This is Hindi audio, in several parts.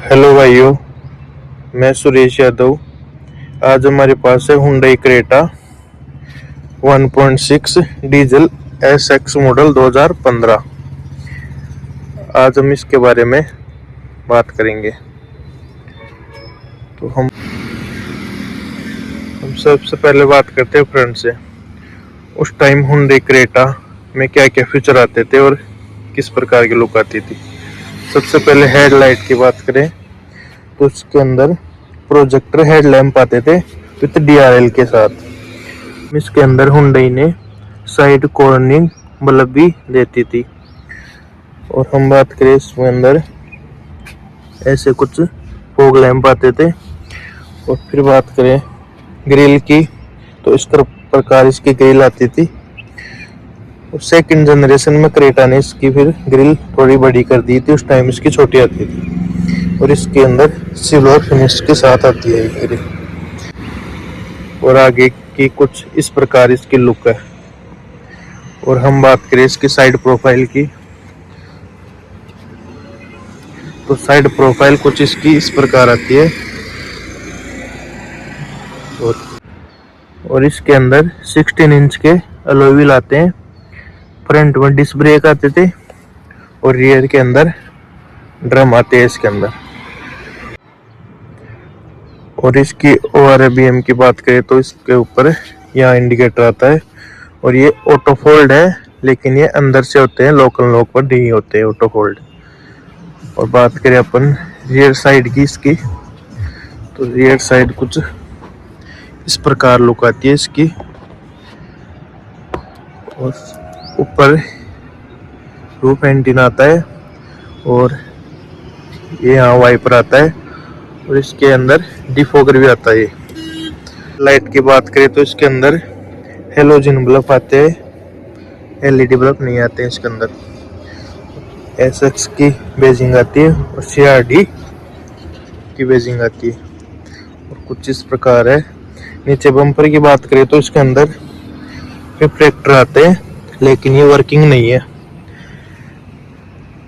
हेलो भाइयों, मैं सुरेश यादव। आज हमारे पास है Hyundai Creta 1.6 diesel SX model 2015। आज हम इसके बारे में बात करेंगे। तो हम सबसे पहले बात करते हैं फ्रंट से। उस टाइम हुंडई क्रेटा में क्या क्या फीचर आते थे और किस प्रकार की लुक आती थी। सबसे पहले हेडलाइट की बात करें तो उसके अंदर प्रोजेक्टर हेडलैम्प आते थे विद DRL के साथ। इसके अंदर हुंडई ने साइड कॉर्निंग बल्ब भी देती थी। और हम बात करें इसमें अंदर ऐसे कुछ फॉग लैंप आते थे। और फिर बात करें ग्रिल की तो इस प्रकार इसकी ग्रिल आती थी। और सेकंड जनरेशन में क्रेटा ने इसकी फिर ग्रिल थोड़ी बड़ी कर दी थी, उस टाइम इसकी छोटी आती थी। और इसके अंदर सिल्वर फिनिश के साथ आती है ये ग्रिल। और आगे की कुछ इस प्रकार इसकी लुक है। और हम बात करें इसकी साइड प्रोफाइल की तो साइड प्रोफाइल कुछ इसकी इस प्रकार आती है। और इसके अंदर 16 इंच के अलॉय व्हील आते हैं। फ्रंट में डिस्क ब्रेक आते थे और रियर के अंदर ड्रम आते हैं इसके अंदर। और इसकी ORBM की बात करें तो इसके ऊपर यहाँ इंडिकेटर आता है। और ये ऑटो फोल्ड है, लेकिन ये अंदर से होते हैं, लोकल लॉक पर नहीं होते ऑटो फोल्ड। और बात करें अपन रियर साइड की इसकी तो रियर साइड कुछ इस प्रकार लुक आती है इसकी। और ऊपर रूफ एंटीना आता है और ये यहाँ वाइपर आता है। और इसके अंदर डिफोगर भी आता है। लाइट की बात करें तो इसके अंदर हेलोजन बल्ब आते हैं, LED बल्ब नहीं आते हैं इसके अंदर। SX की बेजिंग आती है और CRD की बेजिंग आती है। और कुछ इस प्रकार है। नीचे बम्पर की बात करें तो इसके अंदर रिफ्लेक्टर आते हैं, लेकिन ये वर्किंग नहीं है।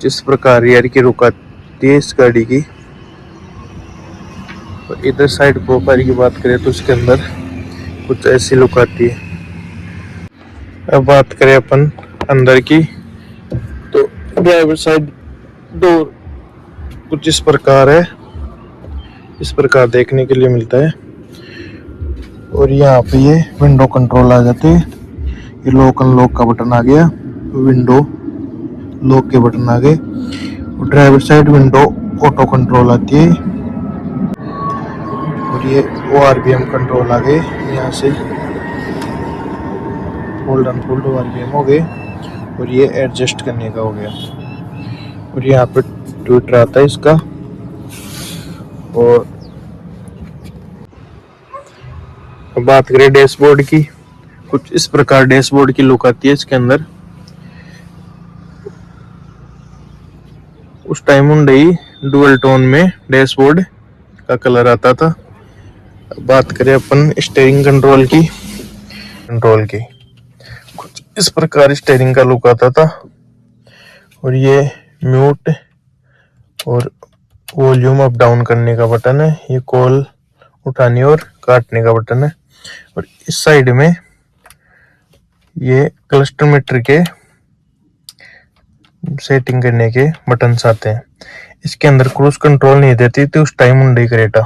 जिस प्रकार रियर की रुक आती है इस गाड़ी की। और इधर साइड प्रोफाइल की बात करें तो इसके अंदर कुछ ऐसी लुक आती है। अब बात करें अपन अंदर की तो ड्राइवर साइड डोर कुछ इस प्रकार है, इस प्रकार देखने के लिए मिलता है। और यहाँ पे ये विंडो कंट्रोल आ जाते हैं। ये लॉक अनलॉक का बटन आ गया, विंडो लॉक के बटन आ गए। और driver side window auto control आती है। और ये ORBM कंट्रोल आ गए, यहाँ से होल्ड अनहोल्ड ORBM हो गए। और ये एडजस्ट करने का हो गया। और यहाँ पे ट्विटर आता है इसका। और बात करें डैशबोर्ड की, कुछ इस प्रकार डैशबोर्ड की लुक आती है इसके अंदर। उस टाइम हुंडई डुअल टोन में डैशबोर्ड का कलर आता था। बात करें अपन स्टीयरिंग कंट्रोल की कुछ इस प्रकार स्टीयरिंग का लुक आता था। और ये म्यूट और वॉल्यूम अप डाउन करने का बटन है, ये कॉल उठाने और काटने का बटन है। और इस साइड में ये क्लस्टर मीटर के सेटिंग करने के बटन्स आते हैं। इसके अंदर क्रूज कंट्रोल नहीं देती थी उस टाइम हुंडई क्रेटा।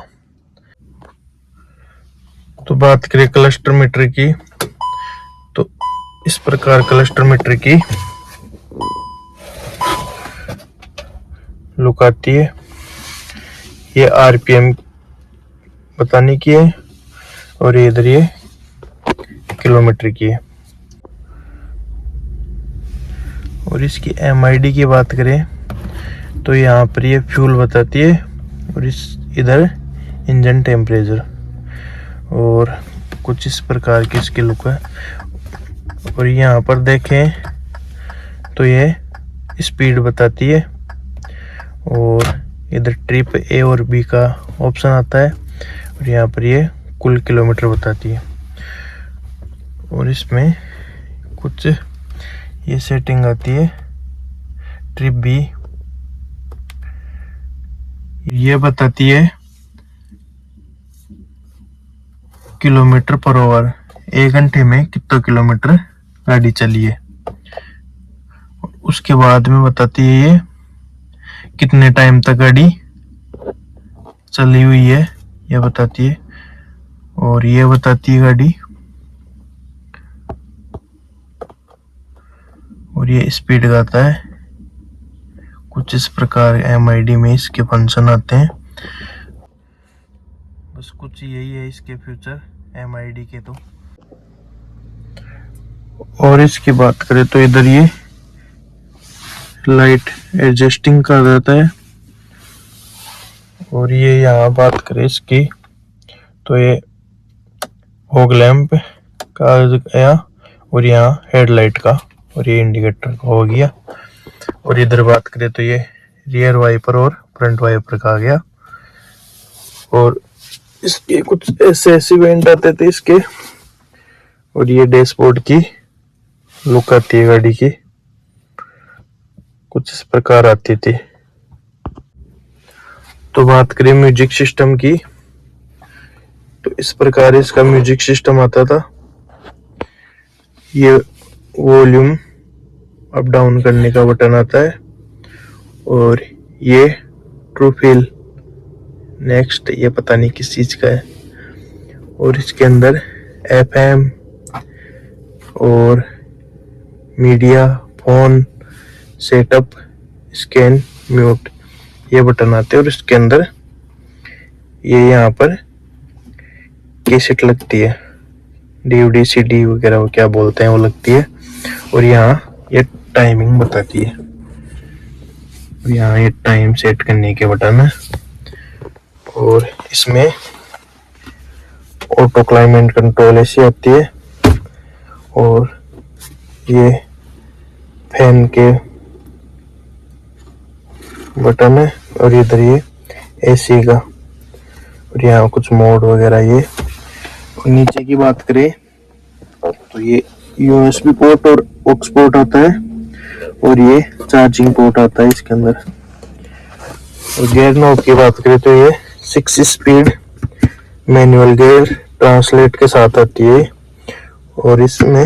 तो बात करें क्लस्टर मीटर की तो इस प्रकार क्लस्टर मीटर की लुक आती है। ये RPM बताने की है और इधर ये किलोमीटर की है। और इसकी MID की बात करें तो यहाँ पर ये फ्यूल बताती है और इधर इंजन टेम्परेचर। और कुछ इस प्रकार की इसकी लुक है। और यहाँ पर देखें तो ये स्पीड बताती है। और इधर ट्रिप A और B का ऑप्शन आता है। और यहाँ पर ये कुल किलोमीटर बताती है। और इसमें कुछ ये सेटिंग आती है। ट्रिप B ये बताती है किलोमीटर पर आवर, 1 घंटे में कितना किलोमीटर गाड़ी चली है। उसके बाद में बताती है ये कितने टाइम तक गाड़ी चली हुई है, ये बताती है। और ये बताती है गाड़ी, और ये स्पीड गाता है। कुछ इस प्रकार MID में इसके फंक्शन आते हैं। बस कुछ यही है इसके फ्यूचर MID के तो। और इसकी बात करें तो इधर ये लाइट एडजस्टिंग कर देता है। और ये यहाँ बात करें इसकी तो ये फॉग लैंप का गया, और यहाँ हेडलाइट का, और ये इंडिकेटर का हो गया। और इधर बात करें तो ये रियर वाइपर और फ्रंट वाइपर का आ गया। और इसके कुछ ऐसे इवेंट आते थे इसके। और ये डैशबोर्ड की लुक आती है गाड़ी की, कुछ इस प्रकार आती थी। तो बात करें म्यूजिक सिस्टम की तो इस प्रकार इसका म्यूजिक सिस्टम आता था। ये वॉल्यूम अप डाउन करने का बटन आता है। और ये ट्रू फिल नेक्स्ट, ये पता नहीं किस चीज का है। और इसके अंदर FM और media, phone, setup, scan, mute, ये बटन आते हैं। और इसके अंदर ये यहाँ पर कैसेट लगती है, DVD CD वगैरह वो क्या बोलते हैं वो लगती है। और यहाँ ये टाइमिंग बताती है। और यहाँ ये टाइम सेट करने के बटन है। और इसमें ऑटो क्लाइमेट कंट्रोल ऐसी आती है। और ये फैन के बटन है। और इधर ये AC का, और यहाँ कुछ मोड वगैरह ये। और नीचे की बात करें तो ये USB पोर्ट और ऑक्स पोर्ट आता है। और ये चार्जिंग पोर्ट आता है इसके अंदर। और गियर नॉब की बात करें तो ये 6 स्पीड मैनुअल गियर ट्रांसलेट के साथ आती है। और इसमें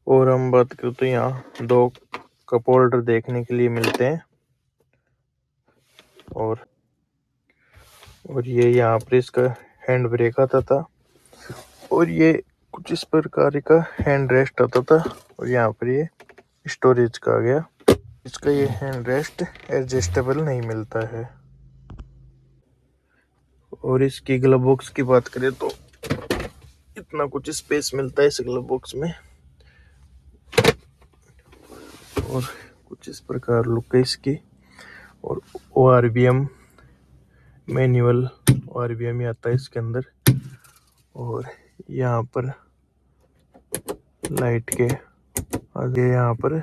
और हम बात करें तो यहाँ 2 कप होल्डर देखने के लिए मिलते हैं। और ये यहाँ पर इसका हैंड ब्रेक आता था। और ये कुछ इस प्रकार का हैंड रेस्ट आता था। और यहाँ पर ये स्टोरेज का आ गया। इसका ये हैंड रेस्ट एडजस्टेबल नहीं मिलता है। और इसकी ग्लव बॉक्स की बात करें तो इतना कुछ स्पेस मिलता है इस ग्लव बॉक्स में। और कुछ इस प्रकार लुक है इसकी। और ORVM मैनुअल ORVM ही आता है इसके अंदर। और यहाँ पर लाइट के आगे यहाँ पर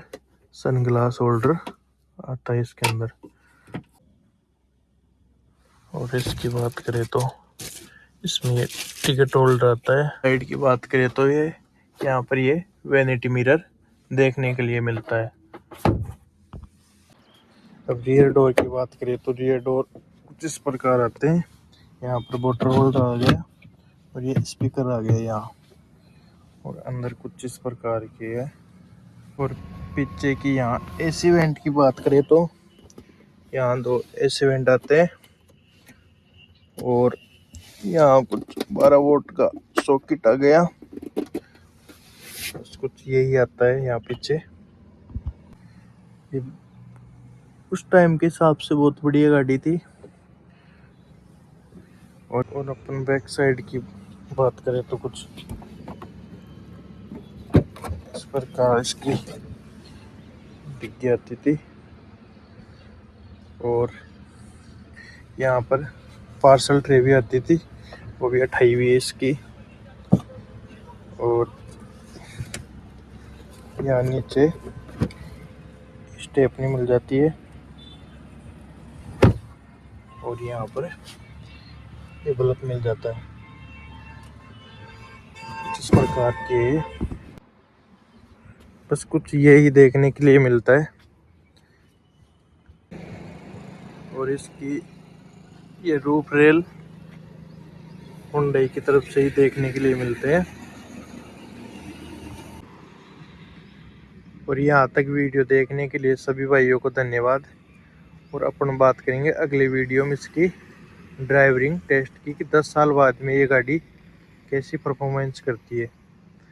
सनग्लास होल्डर आता है इसके अंदर। और इसकी बात करें तो इसमें ये टिकट होल्डर आता है। साइड की बात करें तो ये यहाँ पर ये वैनिटी मिरर देखने के लिए मिलता है। अब रियर डोर की बात करें तो रियर डोर कुछ इस प्रकार आते हैं। यहाँ पर वाटर होल्डर आ गया, और ये स्पीकर आ गया यहाँ। और अंदर कुछ इस प्रकार की है। और पीछे की यहाँ AC वेंट की बात करें तो यहाँ 2 AC वेंट आते हैं। और यहाँ कुछ 12 वोल्ट का सॉकेट आ गया। कुछ यही आता है यहाँ पीछे। उस टाइम के हिसाब से बहुत बढ़िया गाड़ी थी। और अपन बैक साइड की बात करें तो कुछ इस प्रकार इसकी डिग्गी आती थी। और यहाँ पर पार्सल ट्रे भी आती थी, वो भी 28 है इसकी। और यहाँ नीचे स्टेपनी मिल जाती है। और यहाँ पर ये बल्ब मिल जाता है। इस प्रकार के बस कुछ यही देखने के लिए मिलता है। और इसकी ये रूफ रेल हुंडई की तरफ से ही देखने के लिए मिलते हैं। और यहाँ तक वीडियो देखने के लिए सभी भाइयों को धन्यवाद। और अपन बात करेंगे अगले वीडियो में इसकी ड्राइविंग टेस्ट की कि 10 साल बाद में ये गाड़ी कैसी परफॉर्मेंस करती है।